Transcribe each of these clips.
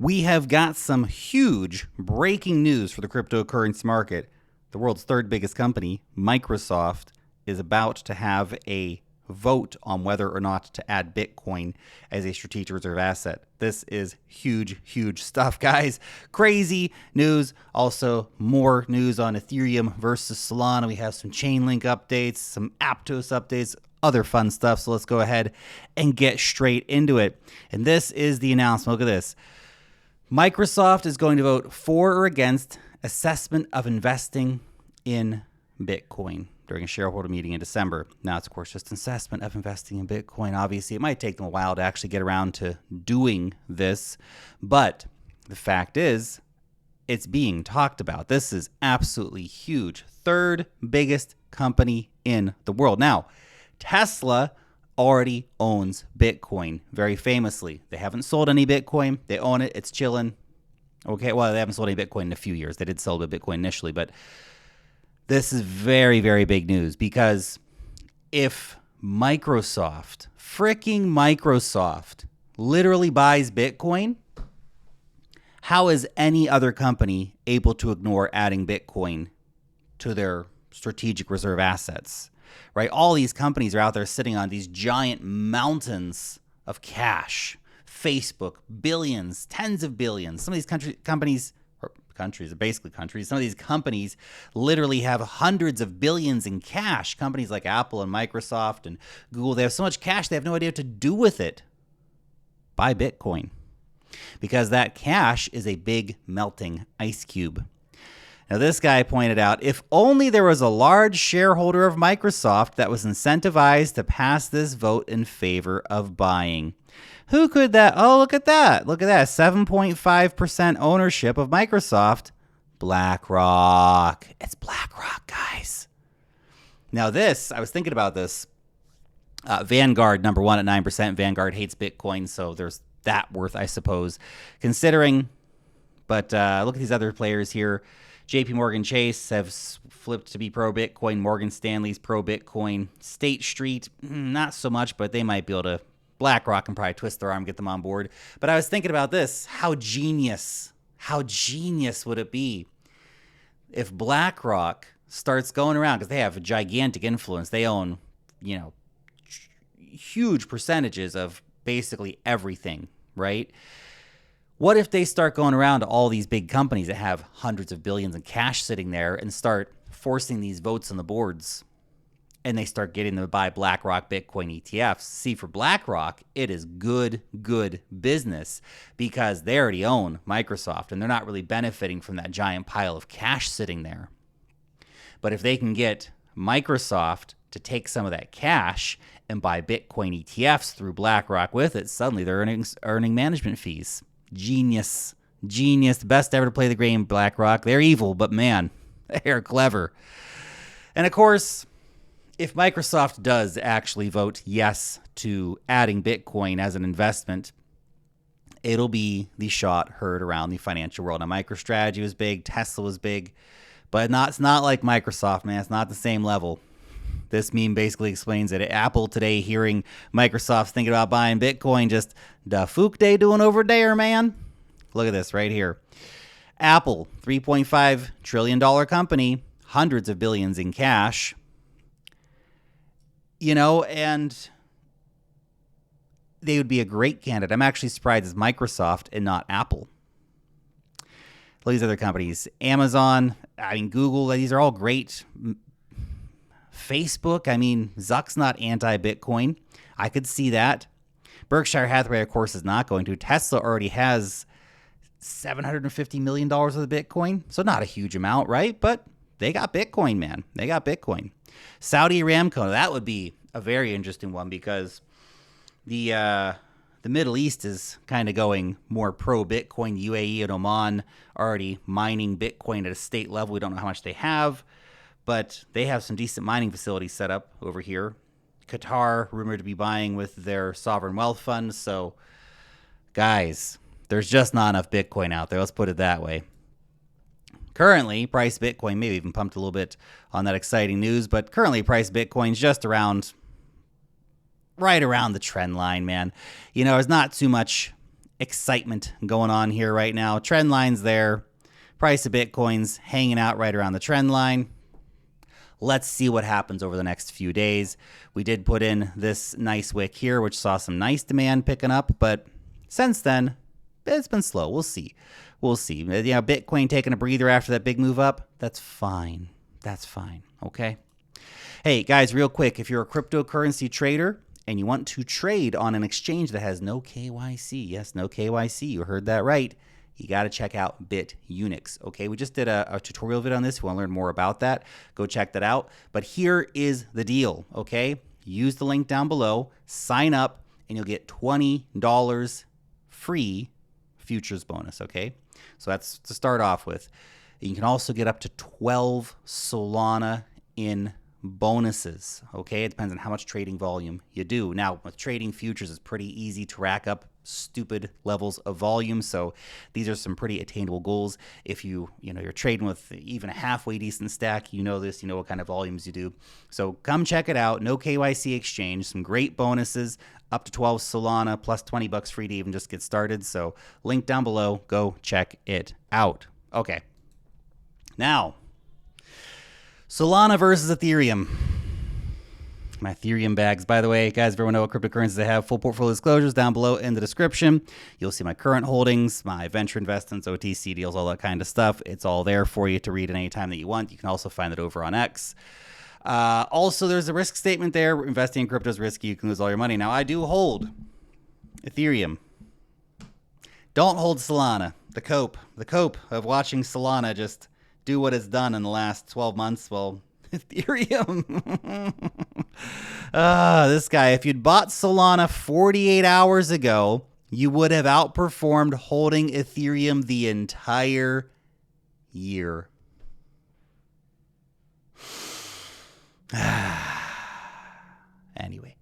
We have got some huge breaking news for the cryptocurrency market. The world's third biggest company, Microsoft, is about to have a vote on whether or not to add Bitcoin as a strategic reserve asset. This is huge, huge stuff, guys. Crazy news. Also, more news on Ethereum versus Solana. We have some Chainlink updates, some Aptos updates, other fun stuff. So let's go ahead and get straight into it. And this is the announcement. Look at this. Microsoft is going to vote for or against assessment of investing in Bitcoin during a shareholder meeting in December. Now, it's, of course, just an assessment of investing in Bitcoin. Obviously, it might take them a while to actually get around to doing this, but the fact is, it's being talked about. This is absolutely huge. Third biggest company in the world. Now, Tesla already owns Bitcoin, very famously. They haven't sold any Bitcoin. They own it. It's chilling. Okay, well, they haven't sold any Bitcoin in a few years. They did sell a Bitcoin initially, but this is very, very big news because if Microsoft, freaking Microsoft, literally buys Bitcoin, how is any other company able to ignore adding Bitcoin to their strategic reserve assets? Right? All these companies are out there sitting on these giant mountains of cash. Facebook, billions, tens of billions. Some of these countries are basically countries. Some of these companies literally have hundreds of billions in cash. Companies like Apple and Microsoft and Google, they have so much cash they have no idea what to do with it. Buy Bitcoin. Because that cash is a big melting ice cube. Now, this guy pointed out, if only there was a large shareholder of Microsoft that was incentivized to pass this vote in favor of buying. Who could that? Oh, look at that. Look at that. 7.5% ownership of Microsoft. BlackRock. It's BlackRock, guys. Now, this, I was thinking about this. Vanguard, number one at 9%. Vanguard hates Bitcoin, so there's that worth, I suppose, considering. But look at these other players here. JP Morgan Chase have flipped to be pro-Bitcoin. Morgan Stanley's pro-Bitcoin. State Street, not so much, but they might be able to. BlackRock can probably twist their arm, get them on board. But I was thinking about this. How genius would it be if BlackRock starts going around, because they have a gigantic influence. They own, huge percentages of basically everything, right? What if they start going around to all these big companies that have hundreds of billions in cash sitting there and start forcing these votes on the boards, and they start getting them to buy BlackRock Bitcoin ETFs? See, for BlackRock, it is good business because they already own Microsoft and they're not really benefiting from that giant pile of cash sitting there. But if they can get Microsoft to take some of that cash and buy Bitcoin ETFs through BlackRock with it, suddenly they're earning management fees. Genius. Best ever to play the game, BlackRock. They're evil, but man, they're clever. And of course, if Microsoft does actually vote yes to adding Bitcoin as an investment, it'll be the shot heard around the financial world. Now, MicroStrategy was big, Tesla was big, but it's not like Microsoft, man. It's not the same level. This meme basically explains it. Apple today hearing Microsoft's thinking about buying Bitcoin, just the fook they doing over there, man. Look at this right here. Apple, $3.5 trillion company, hundreds of billions in cash. And they would be a great candidate. I'm actually surprised it's Microsoft and not Apple. All these other companies, Amazon, Google, these are all great. Facebook, Zuck's not anti-Bitcoin. I could see that. Berkshire Hathaway, of course, is not going to. Tesla already has $750 million worth of Bitcoin, so not a huge amount, right? But they got Bitcoin, man. They got Bitcoin. Saudi Aramco, that would be a very interesting one because the Middle East is kind of going more pro-Bitcoin. UAE and Oman already mining Bitcoin at a state level. We don't know how much they have, but they have some decent mining facilities set up over here. Qatar, rumored to be buying with their sovereign wealth funds. So, guys, there's just not enough Bitcoin out there. Let's put it that way. Currently, price Bitcoin, maybe even pumped a little bit on that exciting news, but currently price Bitcoin's just right around the trend line, man. There's not too much excitement going on here right now. Trend line's there. Price of Bitcoin's hanging out right around the trend line. Let's see what happens over the next few days. We did put in this nice wick here, which saw some nice demand picking up, but since then, it's been slow. We'll see. We'll see. You know, Bitcoin taking a breather after that big move up, that's fine. That's fine, okay? Hey, guys, real quick, if you're a cryptocurrency trader and you want to trade on an exchange that has no KYC, yes, no KYC, you heard that right, you got to check out BitUnix, okay? We just did a tutorial video on this. If you want to learn more about that, go check that out. But here is the deal, okay? Use the link down below, sign up, and you'll get $20 free futures bonus, okay? So that's to start off with. You can also get up to 12 Solana in bonuses, okay? It depends on how much trading volume you do. Now, with trading futures, it's pretty easy to rack up stupid levels of volume, so these are some pretty attainable goals. If you're trading with even a halfway decent stack, you know this, you know what kind of volumes you do. So come check it out. No KYC exchange, some great bonuses, up to 12 Solana plus $20 free to even just get started. So link down below, go check it out. Okay. Now, Solana versus Ethereum. My Ethereum bags, by the way, guys, if everyone know what cryptocurrencies I have, full portfolio disclosures down below in the description. You'll see my current holdings, my venture investments, OTC deals, all that kind of stuff. It's all there for you to read at any time that you want. You can also find it over on X. Also, there's a risk statement there. Investing in crypto is risky. You can lose all your money. Now, I do hold Ethereum. Don't hold Solana. The cope of watching Solana just do what it's done in the last 12 months. Well, Ethereum. This guy, if you'd bought Solana 48 hours ago, you would have outperformed holding Ethereum the entire year. Anyway,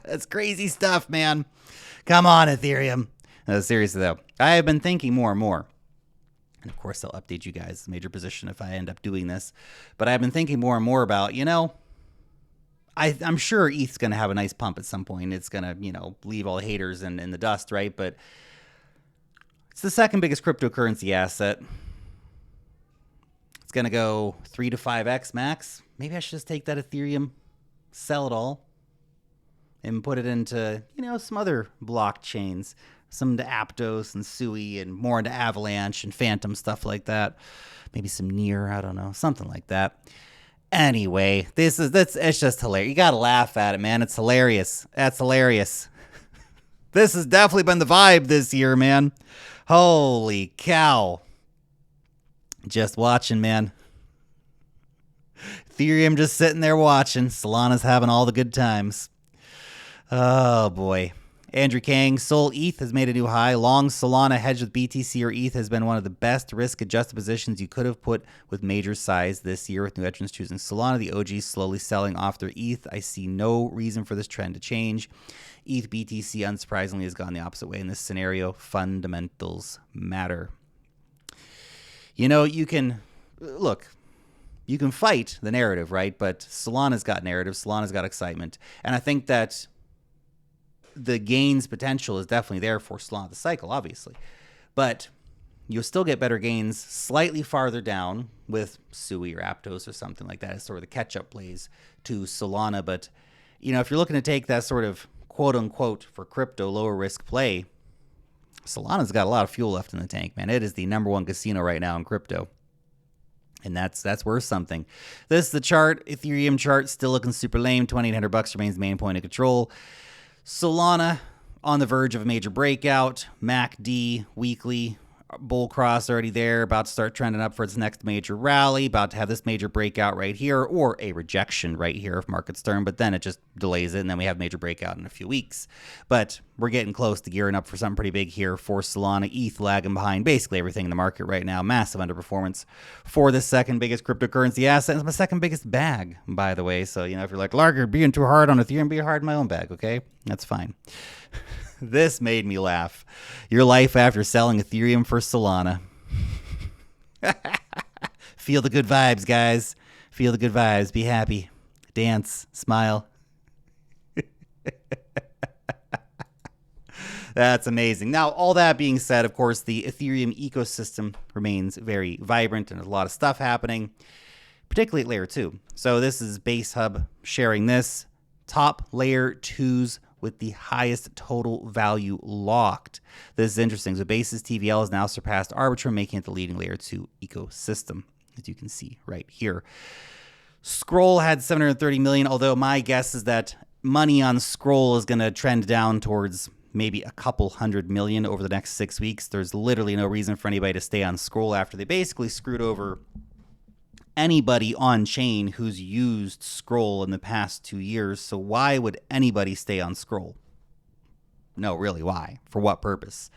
that's crazy stuff, man. Come on, Ethereum. No, seriously, though, I have been thinking more and more. And of course, I'll update you guys, major position, if I end up doing this. But I've been thinking more and more about, I'm sure ETH's going to have a nice pump at some point. It's going to, leave all the haters in the dust, right? But it's the second biggest cryptocurrency asset. It's going to go 3 to 5x max. Maybe I should just take that Ethereum, sell it all, and put it into, some other blockchains. Some into Aptos and Sui and more into Avalanche and Phantom, stuff like that. Maybe some Near, I don't know, something like that. Anyway, it's just hilarious. You got to laugh at it, man. It's hilarious. That's hilarious. This has definitely been the vibe this year, man. Holy cow. Just watching, man. Ethereum just sitting there watching. Solana's having all the good times. Oh, boy. Andrew Kang, Sol ETH has made a new high. Long Solana hedged with BTC or ETH has been one of the best risk-adjusted positions you could have put with major size this year, with new entrants choosing Solana. The OGs slowly selling off their ETH. I see no reason for this trend to change. ETH BTC, unsurprisingly, has gone the opposite way in this scenario. Fundamentals matter. You can fight the narrative, right? But Solana's got narrative. Solana's got excitement. And I think that the gains potential is definitely there for Solana, the cycle, obviously. But you'll still get better gains slightly farther down with Sui or Aptos or something like that as sort of the catch-up plays to Solana. But, if you're looking to take that sort of quote-unquote for crypto lower risk play, Solana's got a lot of fuel left in the tank, man. It is the number one casino right now in crypto. And that's worth something. This is the chart. Ethereum chart still looking super lame. $2,800 remains the main point of control. Solana on the verge of a major breakout. MACD weekly bull cross already there, about to start trending up for its next major rally, about to have this major breakout right here, or a rejection right here if markets turn, but then it just delays it, and then we have major breakout in a few weeks. But we're getting close to gearing up for something pretty big here for Solana. ETH lagging behind basically everything in the market right now. Massive underperformance for the second biggest cryptocurrency asset. It's my second biggest bag, by the way. So, if you're like, Larger, being too hard on Ethereum, be hard in my own bag, okay? That's fine. This made me laugh. Your life after selling Ethereum for Solana. Feel the good vibes, guys. Feel the good vibes. Be happy. Dance. Smile. That's amazing. Now, all that being said, of course, the Ethereum ecosystem remains very vibrant and there's a lot of stuff happening, particularly at layer 2. So this is Base Hub sharing this. Top layer 2s with the highest total value locked. This is interesting. So Base's TVL has now surpassed Arbitrum, making it the leading layer 2 ecosystem, as you can see right here. Scroll had 730 million, although my guess is that money on Scroll is going to trend down towards maybe a couple hundred million over the next 6 weeks. There's literally no reason for anybody to stay on Scroll after they basically screwed over anybody on chain who's used Scroll in the past 2 years. So why would anybody stay on Scroll? No, really, why? For what purpose?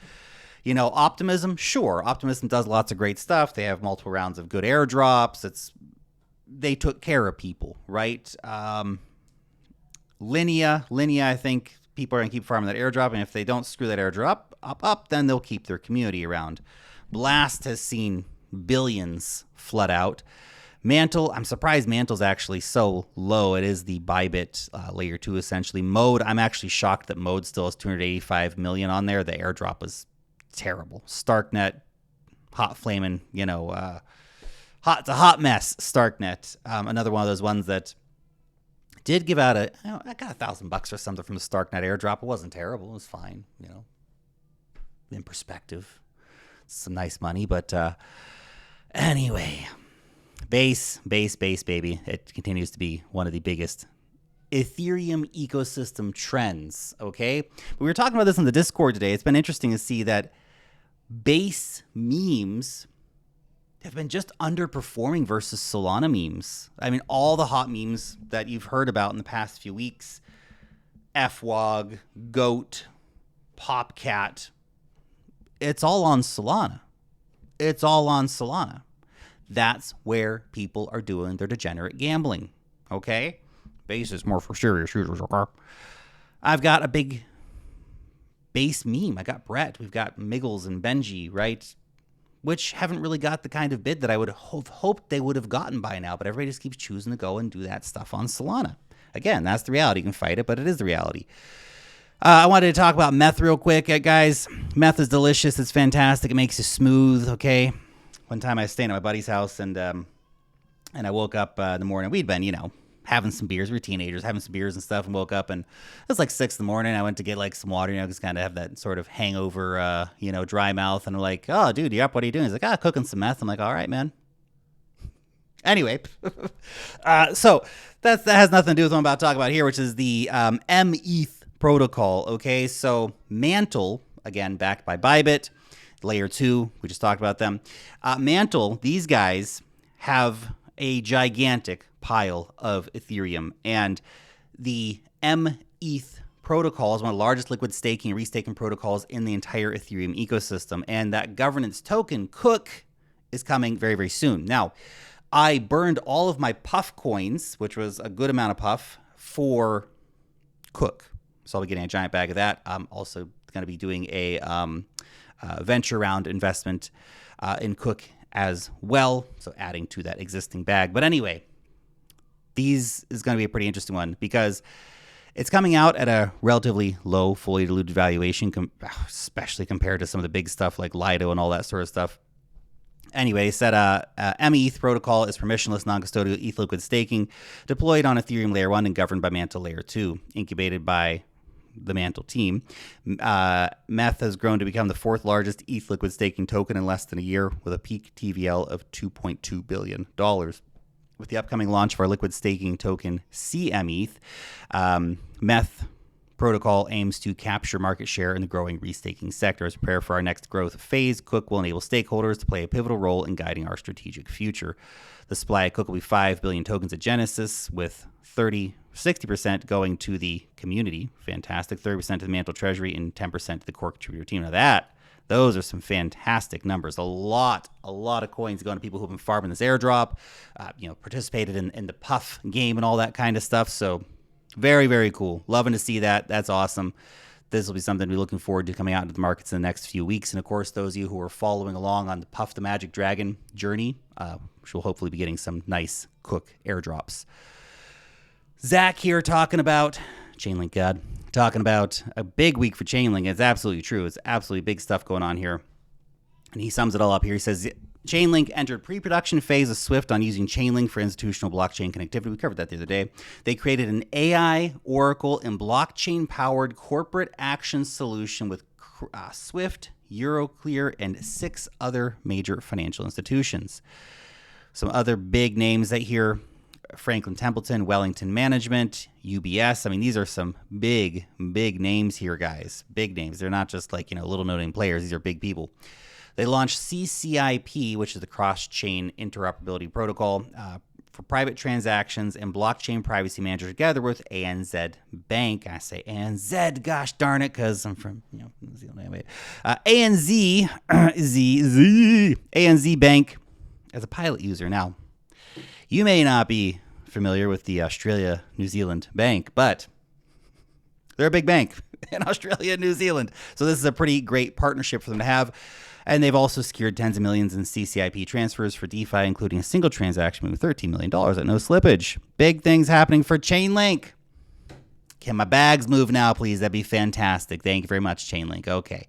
You know, Optimism, sure. Optimism does lots of great stuff. They have multiple rounds of good airdrops. They took care of people, right? Linea, I think people are going to keep farming that airdrop, and if they don't screw that airdrop up, then they'll keep their community around. Blast has seen billions flood out. Mantle, I'm surprised Mantle's actually so low. It is the Bybit layer 2 essentially. Mode, I'm actually shocked that Mode still has 285 million on there. The airdrop was terrible. Starknet, hot flaming, it's a hot mess. Starknet, another one of those ones that did give out I got $1,000 or something from the Starknet airdrop. It wasn't terrible. It was fine, in perspective. It's some nice money, but anyway. Base, baby. It continues to be one of the biggest Ethereum ecosystem trends, okay? But we were talking about this in the Discord today. It's been interesting to see that Base memes have been just underperforming versus Solana memes. I mean, all the hot memes that you've heard about in the past few weeks, FWOG, GOAT, PopCat, it's all on Solana. That's where people are doing their degenerate gambling, okay? Base is more for serious users, okay? I've got a big Base meme. I got Brett. We've got Miggles and Benji, right? Which haven't really got the kind of bid that I would have hoped they would have gotten by now, but everybody just keeps choosing to go and do that stuff on Solana. Again, that's the reality. You can fight it, but it is the reality. I wanted to talk about meth real quick, guys. Meth is delicious. It's fantastic. It makes you smooth, okay? One time I was staying at my buddy's house, and I woke up in the morning. We'd been, having some beers. We were teenagers, having some beers and stuff, and woke up, and it was like 6 in the morning. I went to get like some water, just kind of have that sort of hangover, dry mouth. And I'm like, "Oh, dude, you up? What are you doing?" He's like, cooking some meth. I'm like, "All right, man." Anyway, so that has nothing to do with what I'm about to talk about here, which is the mETH protocol. Okay, so Mantle, again, backed by Bybit. Layer 2, we just talked about them. Mantle, these guys have a gigantic pile of Ethereum, and the mETH protocol is one of the largest liquid staking and restaking protocols in the entire Ethereum ecosystem, and that governance token, Cook, is coming very, very soon. Now, I burned all of my Puff coins, which was a good amount of Puff, for Cook. So I'll be getting a giant bag of that. I'm also going to be doing a venture round investment in Cook as well, so adding to that existing bag. But anyway, these is going to be a pretty interesting one because it's coming out at a relatively low, fully diluted valuation, especially compared to some of the big stuff like Lido and all that sort of stuff. Anyway, it said mETH protocol is permissionless non-custodial ETH liquid staking deployed on Ethereum Layer 1 and governed by Mantle Layer 2, incubated by the Mantle team. METH has grown to become the 4th largest ETH liquid staking token in less than a year, with a peak TVL of $2.2 billion. With the upcoming launch of our liquid staking token, CMETH, METH protocol aims to capture market share in the growing restaking sector. As we prepare for our next growth phase, Cook will enable stakeholders to play a pivotal role in guiding our strategic future. The supply of Cook will be 5 billion tokens at Genesis, with 60% going to the community. Fantastic. 30% to the Mantle Treasury and 10% to the core contributor team. Now those are some fantastic numbers. A lot of coins going to people who've been farming this airdrop, participated in the Puff game and all that kind of stuff. So very, very cool. Loving to see that. That's awesome. This will be something we're looking forward to coming out into the markets in the next few weeks. And of course, those of you who are following along on the Puff the Magic Dragon journey, which will hopefully be getting some nice Cook airdrops. Zach here talking about Chainlink God. talking about a big week for Chainlink. It's absolutely true. It's absolutely big stuff going on here. And he sums it all up here. He says, Chainlink entered pre-production phase of Swift on using Chainlink for institutional blockchain connectivity. We covered that the other day. They created an AI, Oracle, and blockchain-powered corporate action solution with Swift, Euroclear, and 6 other major financial institutions. Some other big names that here: Franklin Templeton, Wellington Management, UBS. I mean, these are some big names here, guys. Big names. They're not just like, little no-name players. These are big people. They launched CCIP, which is the cross-chain interoperability protocol for private transactions and blockchain privacy manager, together with ANZ Bank. I say ANZ, gosh darn it, because I'm from New Zealand. ANZ Bank as a pilot user. Now, you may not be familiar with the Australia-New Zealand Bank, but they're a big bank in Australia and New Zealand. So this is a pretty great partnership for them to have. And they've also secured tens of millions in CCIP transfers for DeFi, including a single transaction with $13 million at no slippage. Big things happening for Chainlink. Can my bags move now, please? That'd be fantastic. Thank you very much, Chainlink. Okay.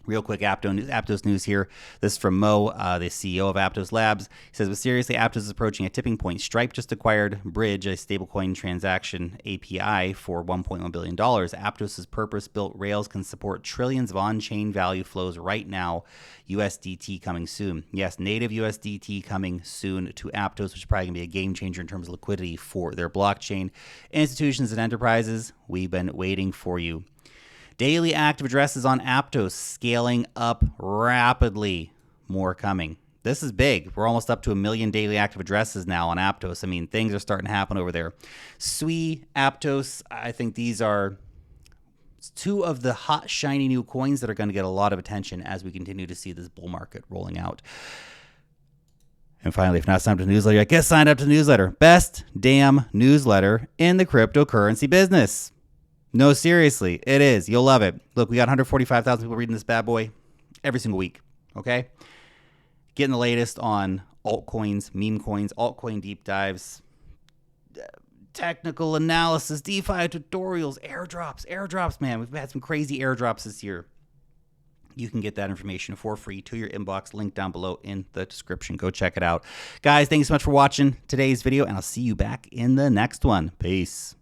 Real quick Aptos news here. This is from Mo, the CEO of Aptos Labs. He says, but seriously, Aptos is approaching a tipping point. Stripe just acquired Bridge, a stablecoin transaction API, for $1.1 billion. Aptos' purpose-built rails can support trillions of on-chain value flows right now. USDT coming soon. Yes, native USDT coming soon to Aptos, which is probably going to be a game changer in terms of liquidity for their blockchain. Institutions and enterprises, we've been waiting for you. Daily active addresses on Aptos scaling up rapidly. More coming. This is big. We're almost up to 1 million daily active addresses now on Aptos. I mean, things are starting to happen over there. Sui, Aptos, I think these are 2 of the hot, shiny new coins that are going to get a lot of attention as we continue to see this bull market rolling out. And finally, if not signed up to the newsletter, I guess sign up to the newsletter. Best damn newsletter in the cryptocurrency business. No, seriously, it is. You'll love it. Look, we got 145,000 people reading this bad boy every single week, okay? Getting the latest on altcoins, meme coins, altcoin deep dives, technical analysis, DeFi tutorials, airdrops, man. We've had some crazy airdrops this year. You can get that information for free to your inbox, link down below in the description. Go check it out. Guys, thank you so much for watching today's video, and I'll see you back in the next one. Peace.